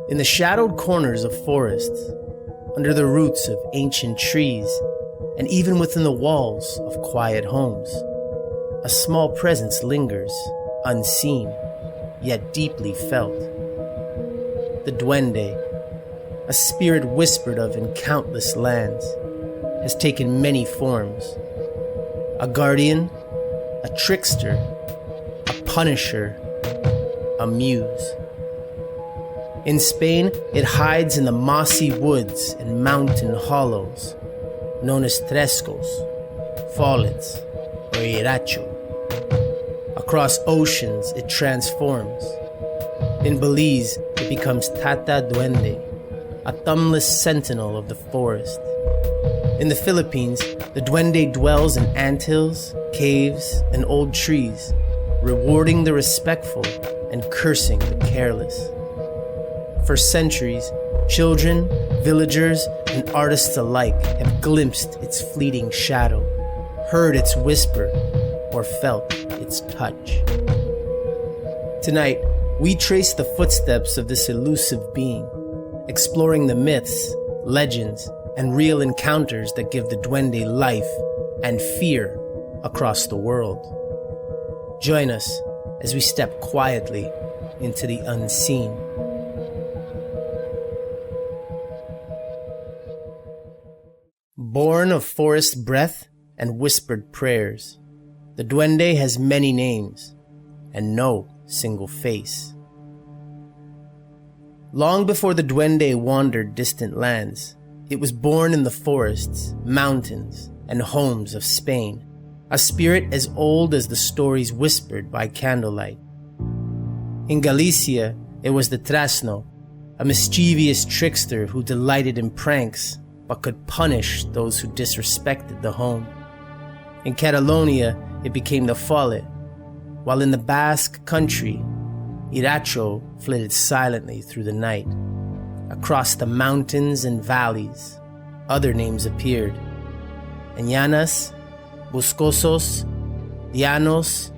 In the shadowed corners of forests, under the roots of ancient trees, and even within the walls of quiet homes, a small presence lingers, unseen, yet deeply felt. The Duende, a spirit whispered of in countless lands, has taken many forms. A guardian, a trickster, a punisher, a muse. In Spain, it hides in the mossy woods and mountain hollows, known as trescos, fallets, or iracho. Across oceans, it transforms. In Belize, it becomes Tata Duende, a thumbless sentinel of the forest. In the Philippines, the Duende dwells in anthills, caves, and old trees, rewarding the respectful and cursing the careless. For centuries, children, villagers, and artists alike have glimpsed its fleeting shadow, heard its whisper, or felt its touch. Tonight, we trace the footsteps of this elusive being, exploring the myths, legends, and real encounters that give the Duende life and fear across the world. Join us as we step quietly into the unseen. Born of forest breath and whispered prayers, the Duende has many names and no single face. Long before the Duende wandered distant lands, it was born in the forests, mountains, and homes of Spain, a spirit as old as the stories whispered by candlelight. In Galicia, it was the Trasno, a mischievous trickster who delighted in pranks but could punish those who disrespected the home. In Catalonia, it became the Follet, while in the Basque country, Iracho flitted silently through the night. Across the mountains and valleys, other names appeared: Enanas, Boscosos, Llanos,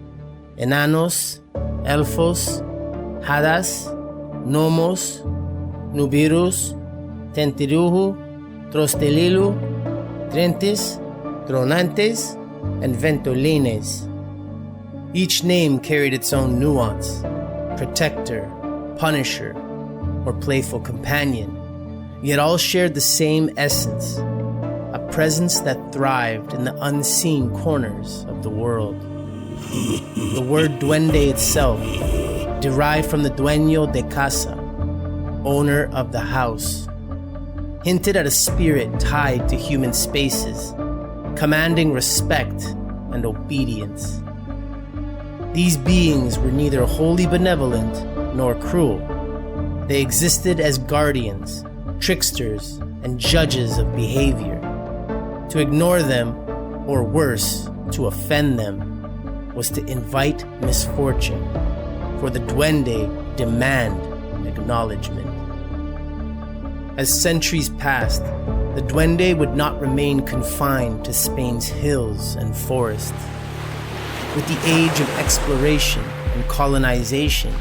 Enanos, Elfos, Hadas, Nomos, Nubirus, Tentiruhu, Trostelilu, Trentis, Tronantes, and Ventolines. Each name carried its own nuance: protector, punisher, or playful companion, yet all shared the same essence, a presence that thrived in the unseen corners of the world. The word Duende itself, derived from the dueño de casa, owner of the house, hinted at a spirit tied to human spaces, commanding respect and obedience. These beings were neither wholly benevolent nor cruel. They existed as guardians, tricksters, and judges of behavior. To ignore them, or worse, to offend them, was to invite misfortune, for the Duende demand acknowledgement. As centuries passed, the Duende would not remain confined to Spain's hills and forests. With the age of exploration and colonization,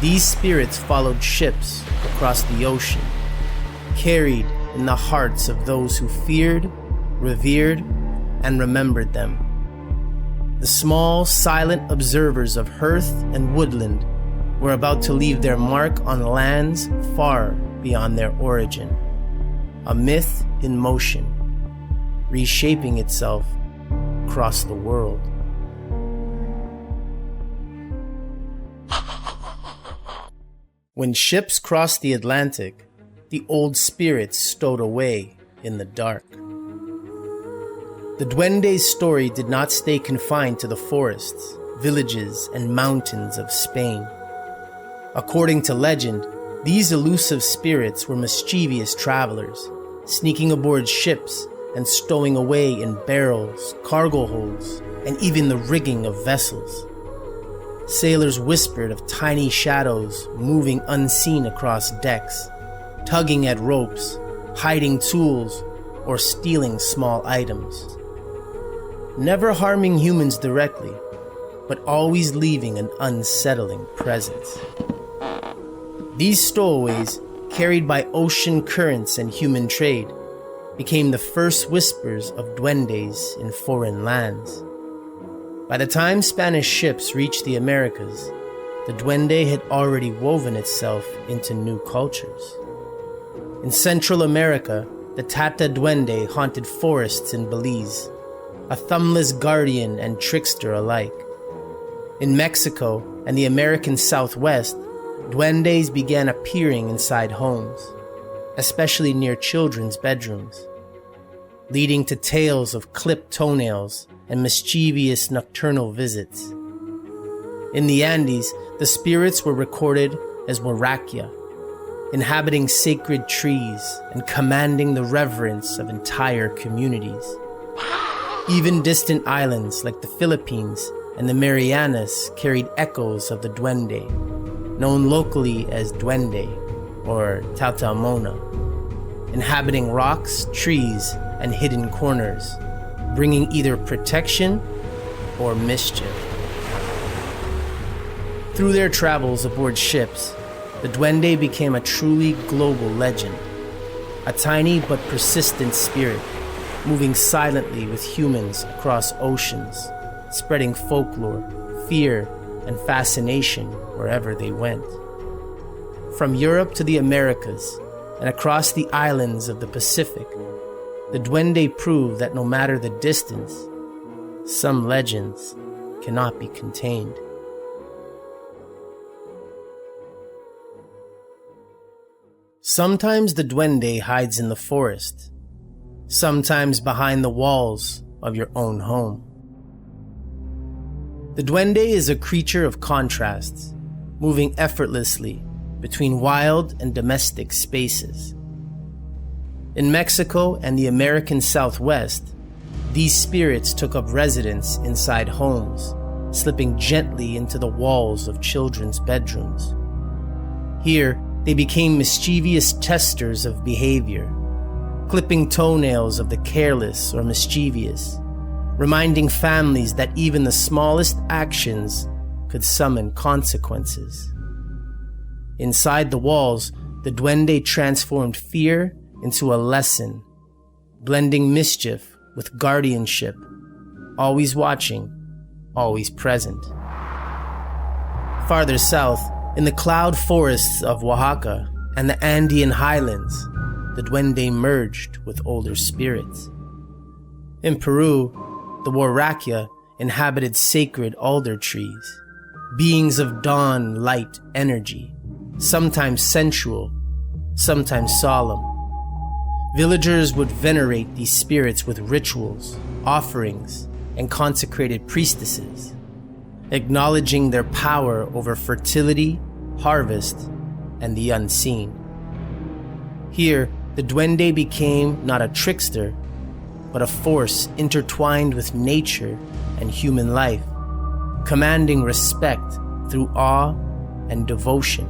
these spirits followed ships across the ocean, carried in the hearts of those who feared, revered, and remembered them. The small, silent observers of hearth and woodland were about to leave their mark on lands far beyond their origin. A myth in motion, reshaping itself across the world. When ships crossed the Atlantic, the old spirits stowed away in the dark. The Duende's story did not stay confined to the forests, villages, and mountains of Spain. According to legend, these elusive spirits were mischievous travelers, sneaking aboard ships and stowing away in barrels, cargo holds, and even the rigging of vessels. Sailors whispered of tiny shadows moving unseen across decks, tugging at ropes, hiding tools, or stealing small items. Never harming humans directly, but always leaving an unsettling presence. These stowaways, carried by ocean currents and human trade, became the first whispers of duendes in foreign lands. By the time Spanish ships reached the Americas, the duende had already woven itself into new cultures. In Central America, the Tata Duende haunted forests in Belize, a thumbless guardian and trickster alike. In Mexico and the American Southwest, duendes began appearing inside homes, especially near children's bedrooms, leading to tales of clipped toenails and mischievous nocturnal visits. In the Andes, the spirits were recorded as Warakia, inhabiting sacred trees and commanding the reverence of entire communities. Even distant islands like the Philippines and the Marianas carried echoes of the duende, known locally as Duende or Tautamona, inhabiting rocks, trees, and hidden corners, bringing either protection or mischief. Through their travels aboard ships, the duende became a truly global legend, a tiny but persistent spirit, moving silently with humans across oceans, spreading folklore, fear, and fascination wherever they went. From Europe to the Americas, and across the islands of the Pacific, the duende proved that no matter the distance, some legends cannot be contained. Sometimes the duende hides in the forest, sometimes behind the walls of your own home. The duende is a creature of contrasts, moving effortlessly between wild and domestic spaces. In Mexico and the American Southwest, these spirits took up residence inside homes, slipping gently into the walls of children's bedrooms. Here, they became mischievous testers of behavior, clipping toenails of the careless or mischievous, reminding families that even the smallest actions could summon consequences. Inside the walls, the duende transformed fear into a lesson, blending mischief with guardianship, always watching, always present. Farther south, in the cloud forests of Oaxaca and the Andean highlands, the duende merged with older spirits. In Peru, the Warakia inhabited sacred alder trees, beings of dawn light energy, sometimes sensual, sometimes solemn. Villagers would venerate these spirits with rituals, offerings, and consecrated priestesses, acknowledging their power over fertility, harvest, and the unseen. Here, the duende became not a trickster, but a force intertwined with nature and human life, commanding respect through awe and devotion.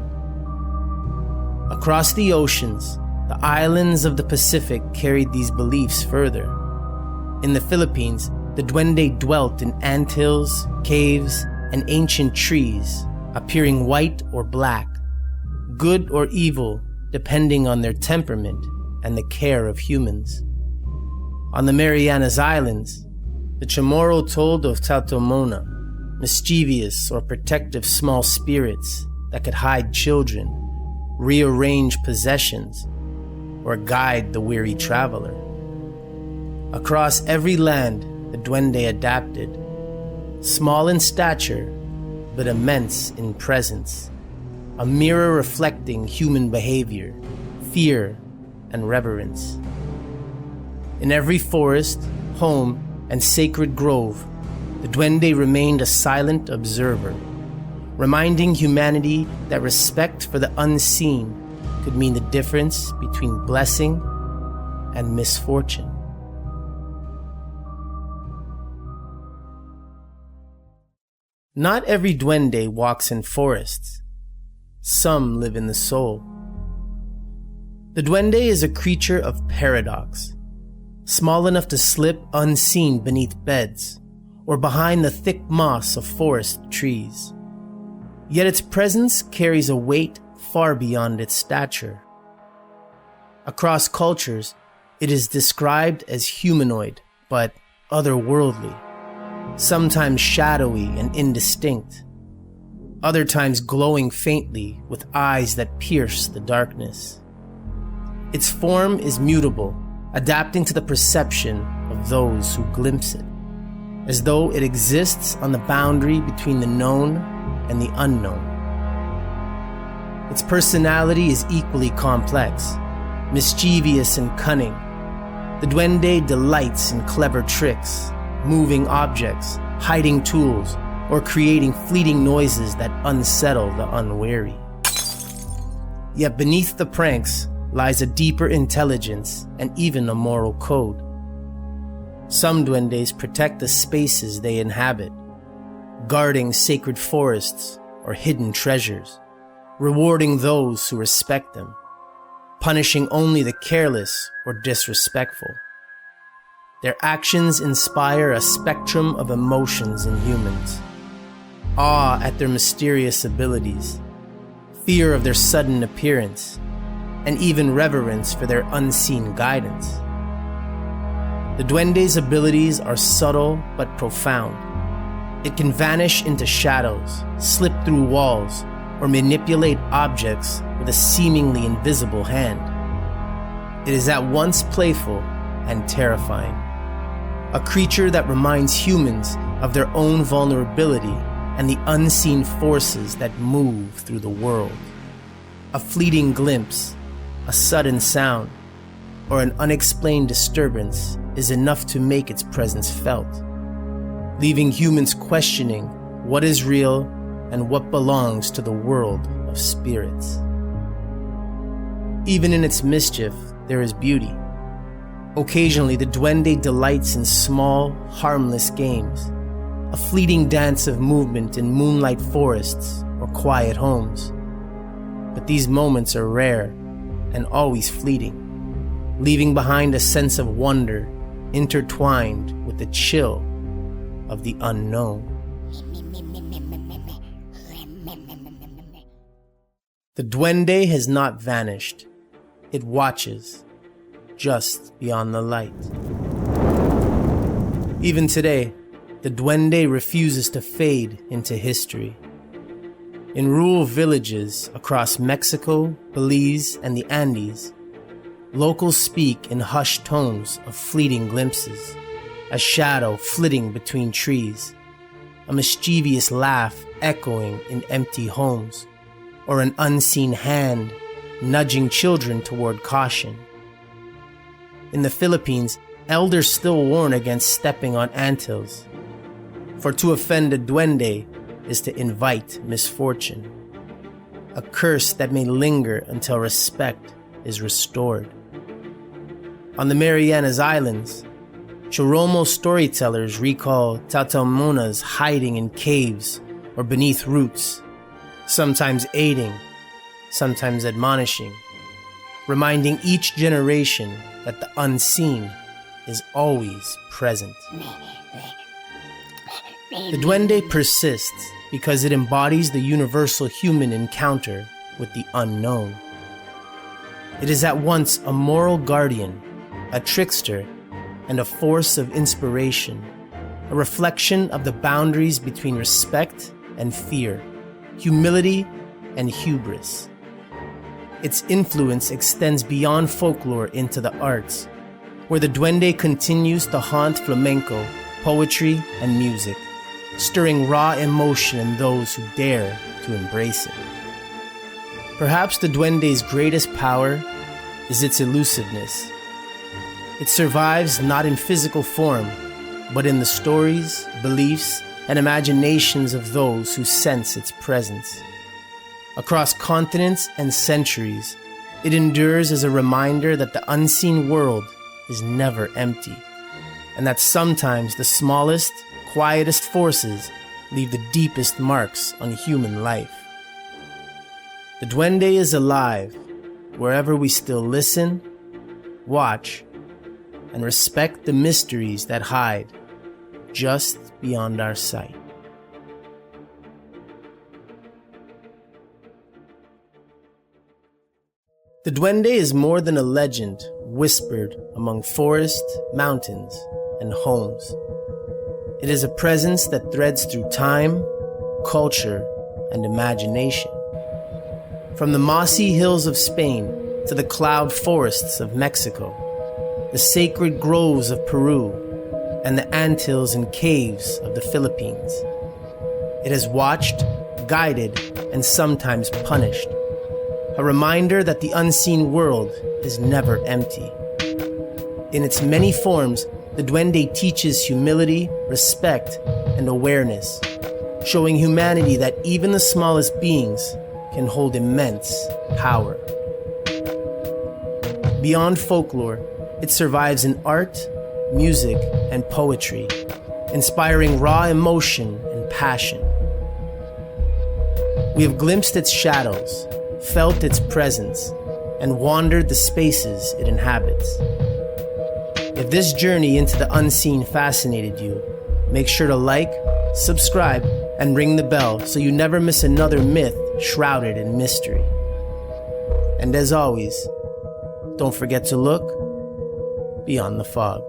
Across the oceans, the islands of the Pacific carried these beliefs further. In the Philippines, the duende dwelt in anthills, caves, and ancient trees, appearing white or black, good or evil depending on their temperament and the care of humans. On the Marianas Islands, the Chamorro told of Tautomona, mischievous or protective small spirits that could hide children, rearrange possessions, or guide the weary traveler. Across every land, the duende adapted, small in stature, but immense in presence, a mirror reflecting human behavior, fear, and reverence. In every forest, home, and sacred grove, the duende remained a silent observer, reminding humanity that respect for the unseen could mean the difference between blessing and misfortune. Not every duende walks in forests. Some live in the soul. The duende is a creature of paradox, small enough to slip unseen beneath beds or behind the thick moss of forest trees. Yet its presence carries a weight far beyond its stature. Across cultures, it is described as humanoid, but otherworldly, sometimes shadowy and indistinct, other times glowing faintly with eyes that pierce the darkness. Its form is mutable, adapting to the perception of those who glimpse it, as though it exists on the boundary between the known and the unknown. Its personality is equally complex, mischievous and cunning. The Duende delights in clever tricks, moving objects, hiding tools, or creating fleeting noises that unsettle the unwary. Yet beneath the pranks lies a deeper intelligence and even a moral code. Some duendes protect the spaces they inhabit, guarding sacred forests or hidden treasures, rewarding those who respect them, punishing only the careless or disrespectful. Their actions inspire a spectrum of emotions in humans: awe at their mysterious abilities, fear of their sudden appearance, and even reverence for their unseen guidance. The Duende's abilities are subtle but profound. It can vanish into shadows, slip through walls, or manipulate objects with a seemingly invisible hand. It is at once playful and terrifying, a creature that reminds humans of their own vulnerability and the unseen forces that move through the world. A fleeting glimpse, a sudden sound, or an unexplained disturbance is enough to make its presence felt, leaving humans questioning what is real and what belongs to the world of spirits. Even in its mischief, there is beauty. Occasionally, the Duende delights in small, harmless games, a fleeting dance of movement in moonlight forests or quiet homes. But these moments are rare and always fleeting, leaving behind a sense of wonder intertwined with the chill of the unknown. The Duende has not vanished. It watches, just beyond the light. Even today, the Duende refuses to fade into history. In rural villages across Mexico, Belize, and the Andes, locals speak in hushed tones of fleeting glimpses, a shadow flitting between trees, a mischievous laugh echoing in empty homes, or an unseen hand nudging children toward caution. In the Philippines, elders still warn against stepping on anthills, for to offend a duende is to invite misfortune, a curse that may linger until respect is restored. On the Marianas Islands, Choromo storytellers recall tatamonas hiding in caves or beneath roots, sometimes aiding, sometimes admonishing, reminding each generation that the unseen is always present. The Duende persists because it embodies the universal human encounter with the unknown. It is at once a moral guardian, a trickster, and a force of inspiration, a reflection of the boundaries between respect and fear, humility and hubris. Its influence extends beyond folklore into the arts, where the Duende continues to haunt flamenco, poetry, and music, stirring raw emotion in those who dare to embrace it. Perhaps the Duende's greatest power is its elusiveness. It survives not in physical form, but in the stories, beliefs, and imaginations of those who sense its presence. Across continents and centuries, it endures as a reminder that the unseen world is never empty, and that sometimes the smallest, quietest forces leave the deepest marks on human life. The Duende is alive wherever we still listen, watch, and respect the mysteries that hide just beyond our sight. The Duende is more than a legend whispered among forests, mountains, and homes. It is a presence that threads through time, culture, and imagination. From the mossy hills of Spain to the cloud forests of Mexico, the sacred groves of Peru, and the anthills and caves of the Philippines. It has watched, guided, and sometimes punished. A reminder that the unseen world is never empty. In its many forms, the Duende teaches humility, respect, and awareness, showing humanity that even the smallest beings can hold immense power. Beyond folklore, it survives in art, music, and poetry, inspiring raw emotion and passion. We have glimpsed its shadows, felt its presence, and wandered the spaces it inhabits. If this journey into the unseen fascinated you, make sure to like, subscribe, and ring the bell so you never miss another myth shrouded in mystery. And as always, don't forget to look beyond the fog.